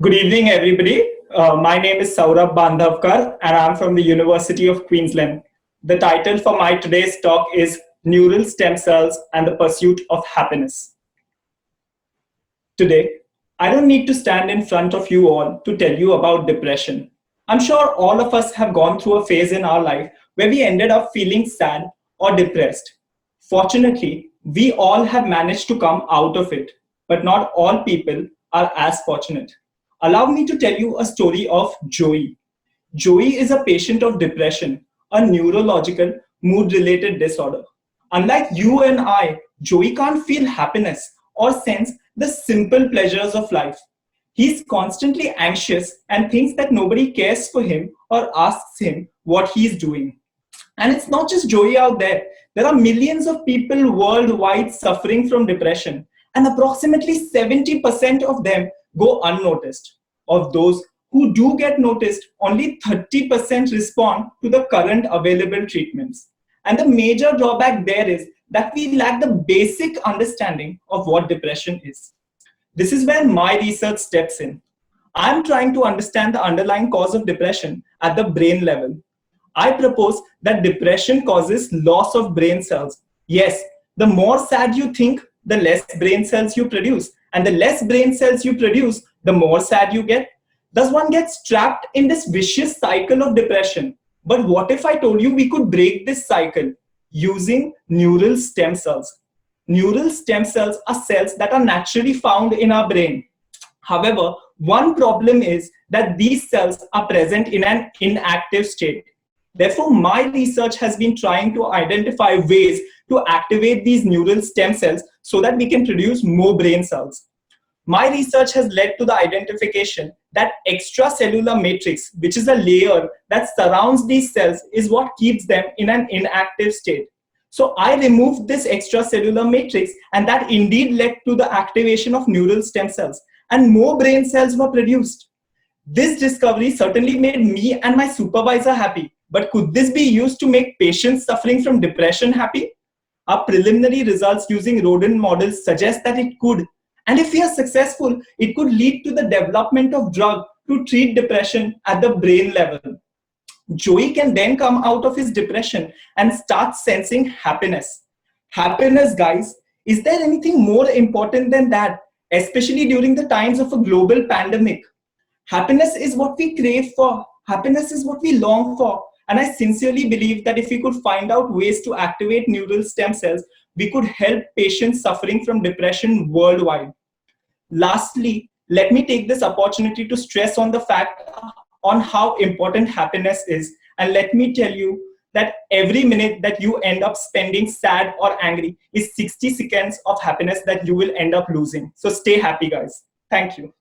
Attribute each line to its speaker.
Speaker 1: Good evening, everybody. My name is Saurabh Bandhavkar, and I'm from the University of Queensland. The title for my today's talk is Neural Stem Cells and the Pursuit of Happiness. Today, I don't need to stand in front of you all to tell you about depression. I'm sure all of us have gone through a phase in our life where we ended up feeling sad or depressed. Fortunately, we all have managed to come out of it, but not all people are as fortunate. Allow me to tell you a story of Joey. Joey is a patient of depression, a neurological mood related disorder. Unlike you and I, Joey can't feel happiness or sense the simple pleasures of life. He's constantly anxious and thinks that nobody cares for him or asks him what he's doing. And it's not just Joey out there. There are millions of people worldwide suffering from depression, and approximately 70% of them go unnoticed. Of those who do get noticed, only 30% respond to the current available treatments. And the major drawback there is that we lack the basic understanding of what depression is. This is where my research steps in. I'm trying to understand the underlying cause of depression at the brain level. I propose that depression causes loss of brain cells. Yes, the more sad you think, the less brain cells you produce. And the less brain cells you produce, the more sad you get. Thus, one gets trapped in this vicious cycle of depression. But what if I told you we could break this cycle using neural stem cells? Neural stem cells are cells that are naturally found in our brain. However, one problem is that these cells are present in an inactive state. Therefore, my research has been trying to identify ways to activate these neural stem cells so that we can produce more brain cells. My research has led to the identification that extracellular matrix, which is a layer that surrounds these cells, is what keeps them in an inactive state. So I removed this extracellular matrix, and that indeed led to the activation of neural stem cells, and more brain cells were produced. This discovery certainly made me and my supervisor happy. But could this be used to make patients suffering from depression happy? Our preliminary results using rodent models suggest that it could. And if we are successful, it could lead to the development of drug to treat depression at the brain level. Joey can then come out of his depression and start sensing happiness. Happiness, guys, is there anything more important than that, especially during the times of a global pandemic? Happiness is what we crave for. Happiness is what we long for. And I sincerely believe that if we could find out ways to activate neural stem cells, we could help patients suffering from depression worldwide. Lastly, let me take this opportunity to stress on the fact on how important happiness is. And let me tell you that every minute that you end up spending sad or angry is 60 seconds of happiness that you will end up losing. So stay happy, guys. Thank you.